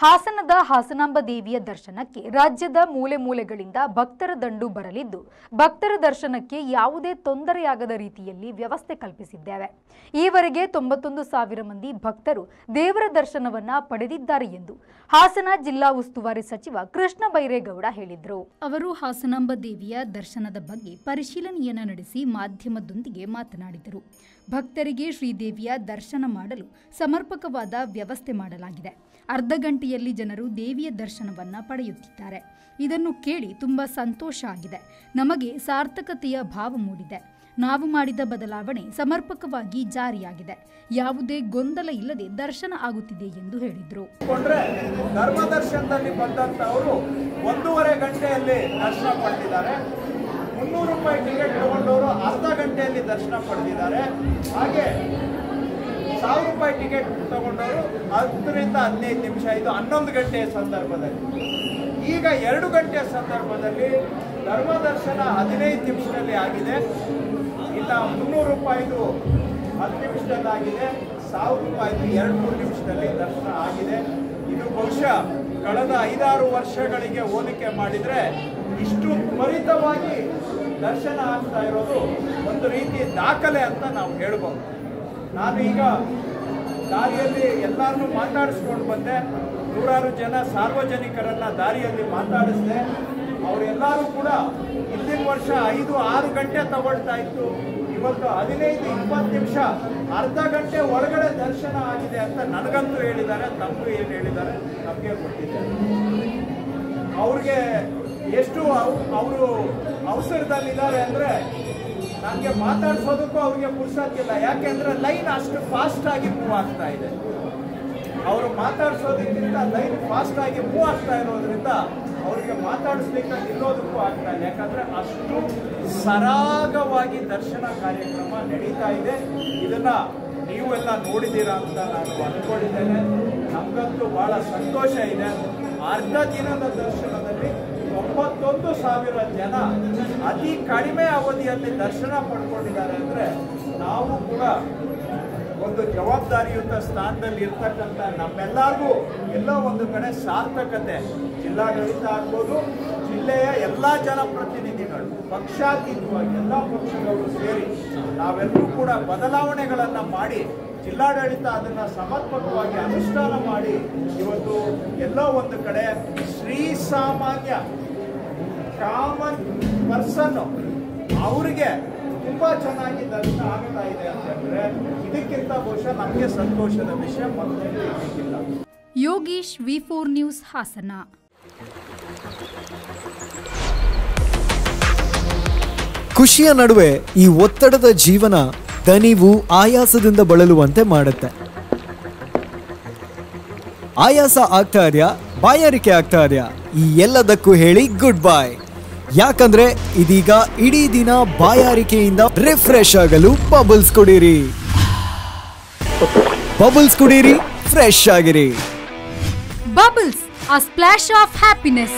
ಹಾಸನದ ಹಾಸನಾಂಬ ದೇವಿಯ ದರ್ಶನಕ್ಕೆ ರಾಜ್ಯದ ಮೂಲೆ ಮೂಲೆಗಳಿಂದ ಭಕ್ತರ ದಂಡು ಬರಲಿದ್ದು, ಭಕ್ತರ ದರ್ಶನಕ್ಕೆ ಯಾವುದೇ ತೊಂದರೆಯಾಗದ ರೀತಿಯಲ್ಲಿ ವ್ಯವಸ್ಥೆ ಕಲ್ಪಿಸಿದ್ದೇವೆ. ಈವರೆಗೆ 91,000 ಮಂದಿ ಭಕ್ತರು ದೇವರ ದರ್ಶನವನ್ನ ಪಡೆದಿದ್ದಾರೆ ಎಂದು ಹಾಸನ ಜಿಲ್ಲಾ ಉಸ್ತುವಾರಿ ಸಚಿವ ಕೃಷ್ಣ ಬೈರೇಗೌಡ ಹೇಳಿದರು. ಅವರು ಹಾಸನಾಂಬ ದೇವಿಯ ದರ್ಶನದ ಬಗ್ಗೆ ಪರಿಶೀಲನೆಯನ್ನು ನಡೆಸಿ ಮಾಧ್ಯಮದೊಂದಿಗೆ ಮಾತನಾಡಿದರು. ಭಕ್ತರಿಗೆ ಶ್ರೀದೇವಿಯ ದರ್ಶನ ಮಾಡಲು ಸಮರ್ಪಕವಾದ ವ್ಯವಸ್ಥೆ ಮಾಡಲಾಗಿದೆ. ಅರ್ಧ ಗಂಟೆಯಲ್ಲಿ ಜನರು ದೇವಿಯ ದರ್ಶನವನ್ನ ಪಡೆಯುತ್ತಿದ್ದಾರೆ. ಇದನ್ನು ಕೇಳಿ ತುಂಬಾ ಸಂತೋಷ ಆಗಿದೆ. ನಮಗೆ ಸಾರ್ಥಕತೆಯ ಭಾವ ಮೂಡಿದೆ. ನಾವು ಮಾಡಿದ ಬದಲಾವಣೆ ಸಮರ್ಪಕವಾಗಿ ಜಾರಿಯಾಗಿದೆ. ಯಾವುದೇ ಗೊಂದಲ ಇಲ್ಲದೆ ದರ್ಶನ ಆಗುತ್ತಿದೆ ಎಂದು ಹೇಳಿದರು. ಧರ್ಮ ದರ್ಶನದಲ್ಲಿ ಬಂದಂತವರು 1.5 ಗಂಟೆಯಲ್ಲಿ ದರ್ಶನ ಪಡೆದಿದ್ದಾರೆ. 300 ರೂಪಾಯಿ ಟಿಕೆಟ್ ತಗೊಂಡವರು ಅರ್ಧ ಗಂಟೆಯಲ್ಲಿ ದರ್ಶನ ಪಡೆದಿದ್ದಾರೆ. ಹಾಗೆ 1000 ರೂಪಾಯಿ ಟಿಕೆಟ್ ತಗೊಂಡವರು 10 ರಿಂದ 15 ನಿಮಿಷ, ಇದು 11 ಗಂಟೆಯ ಸಂದರ್ಭದಲ್ಲಿ. ಈಗ 2 ಗಂಟೆಯ ಸಂದರ್ಭದಲ್ಲಿ ಧರ್ಮ ದರ್ಶನ 15 ನಿಮಿಷದಲ್ಲಿ ಆಗಿದೆ. ಇನ್ನು 300 ರೂಪಾಯಿದು 10 ನಿಮಿಷದಲ್ಲಿ ಆಗಿದೆ. 1000 ರೂಪಾಯಿದು 2-3 ನಿಮಿಷದಲ್ಲಿ ದರ್ಶನ ಆಗಿದೆ. ಇದು ಬಹುಶಃ ಕಳೆದ 5-6 ವರ್ಷಗಳಿಗೆ ಹೋಲಿಕೆ ಮಾಡಿದರೆ ಇಷ್ಟು ತ್ವರಿತವಾಗಿ ದರ್ಶನ ಆಗ್ತಾ ಇರೋದು ಒಂದು ರೀತಿ ದಾಖಲೆ ಅಂತ ನಾವು ಹೇಳ್ಬೋದು. ನಾನು ಈಗ ದಾರಿಯಲ್ಲಿ ಎಲ್ಲರನ್ನೂ ಮಾತಾಡಿಸ್ಕೊಂಡು ಬಂದೆ. 100 ಜನ ಸಾರ್ವಜನಿಕರನ್ನ ದಾರಿಯಲ್ಲಿ ಮಾತಾಡಿಸಿದೆ. ಅವರೆಲ್ಲರೂ ಕೂಡ ಹಿಂದಿನ ವರ್ಷ 5-6 ಗಂಟೆ ತಗೊಳ್ತಾ ಇತ್ತು, ಇವತ್ತು 15-20 ನಿಮಿಷ, ಅರ್ಧ ಗಂಟೆ ಒಳಗಡೆ ದರ್ಶನ ಆಗಿದೆ ಅಂತ ನನಗಂತೂ ಹೇಳಿದ್ದಾರೆ. ತಮಗೂ ಏನು ಹೇಳಿದ್ದಾರೆ ನಮಗೆ ಗೊತ್ತಿದೆ. ಅವ್ರಿಗೆ ಎಷ್ಟು ಅವರು ಅವಸರದಲ್ಲಿದ್ದಾರೆ ಅಂದರೆ ನನಗೆ ಮಾತಾಡ್ಸೋದಕ್ಕೂ ಅವ್ರಿಗೆ ಪುರ್ಸತ್ತಿಲ್ಲ. ಯಾಕೆಂದರೆ ಲೈನ್ ಅಷ್ಟು ಫಾಸ್ಟಾಗಿ ಮೂವ್ ಆಗ್ತಾ ಇದೆ. ಅವರು ಮಾತಾಡ್ಸೋದಕ್ಕಿಂತ ಲೈನ್ ಫಾಸ್ಟಾಗಿ ಮೂವ್ ಆಗ್ತಾ ಇರೋದ್ರಿಂದ ಅವರಿಗೆ ಮಾತಾಡಿಸ್ಲಿಕ್ಕೆ ನಿಲ್ಲೋದಕ್ಕೂ ಆಗ್ತಾ ಇದೆ. ಯಾಕಂದರೆ ಅಷ್ಟು ಸರಾಗವಾಗಿ ದರ್ಶನ ಕಾರ್ಯಕ್ರಮ ನಡೀತಾ ಇದೆ. ಇದನ್ನು ನೀವೆಲ್ಲ ನೋಡಿದ್ದೀರಾ ಅಂತ ನಾನು ಅಂದ್ಕೊಂಡಿದ್ದೇನೆ. ನಮಗಂತೂ ಭಾಳ ಸಂತೋಷ ಇದೆ. ಅರ್ಧ ದಿನದ ದರ್ಶನದಲ್ಲಿ 91,000 ಜನ ಅತಿ ಕಡಿಮೆ ಅವಧಿಯಲ್ಲಿ ದರ್ಶನ ಪಡ್ಕೊಂಡಿದ್ದಾರೆ ಅಂದರೆ ನಾವು ಕೂಡ ಒಂದು ಜವಾಬ್ದಾರಿಯುತ ಸ್ಥಾನದಲ್ಲಿ ಇರ್ತಕ್ಕಂಥ ನಮ್ಮೆಲ್ಲರಿಗೂ ಎಲ್ಲೋ ಒಂದು ಕಡೆ ಸಾರ್ಥಕತೆ. ಜಿಲ್ಲಾಡಳಿತ ಆಗ್ಬೋದು, ಜಿಲ್ಲೆಯ ಎಲ್ಲ ಜನಪ್ರತಿನಿಧಿಗಳು, ಪಕ್ಷಾತೀತವಾಗಿ ಎಲ್ಲ ಪಕ್ಷಗಳು ಸೇರಿ ನಾವೆಲ್ಲರೂ ಕೂಡ ಬದಲಾವಣೆಗಳನ್ನು ಮಾಡಿ ಜಿಲ್ಲಾಡಳಿತ ಅದನ್ನು ಸಮರ್ಪಕವಾಗಿ ಅನುಷ್ಠಾನ ಮಾಡಿ ಇವತ್ತು ಎಲ್ಲೋ ಒಂದು ಕಡೆ ಶ್ರೀಸಾಮಾನ್ಯ ಕಾಮನ್ ಪರ್ಸನ್ ಅವರಿಗೆ ತುಂಬ ಚೆನ್ನಾಗಿ ದರ್ಶನ ಆಗ್ತಾ ಇದೆ ಅಂತಂದ್ರೆ ಇದಕ್ಕಿಂತ ಬಹುಶಃ ನಮಗೆ ಸಂತೋಷದ ವಿಷಯ ಮತ್ತೊಂದು ಇಲ್ಲ. Yogish, V4 news, Hassan. ಖುಷಿಯ ನಡುವೆ ಈ ಒತ್ತಡದ ಜೀವನ ದಣಿವು, ಆಯಾಸದಿಂದ ಬಳಲುವಂತೆ ಮಾಡುತ್ತೆ. ಆಯಾಸ ಆಗ್ತಾ ಇದೆಯಾ, ಬಾಯಾರಿಕೆ ಆಗ್ತಾ ಇದೆಯಾ? ಈ ಎಲ್ಲದಕ್ಕೂ ಹೇಳಿ ಗುಡ್ ಬೈ. ಯಾಕಂದ್ರೆ ಇದೀಗ ಇಡೀ ದಿನ ಬಾಯಾರಿಕೆಯಿಂದ ರಿಫ್ರೆಶ್ ಆಗಲು ಬಬಲ್ಸ್ ಕುಡೀರಿ. ಬಬಲ್ಸ್ ಕುಡೀರಿ, ಫ್ರೆಶ್ ಆಗಿರಿ. Bubbles, a splash of happiness.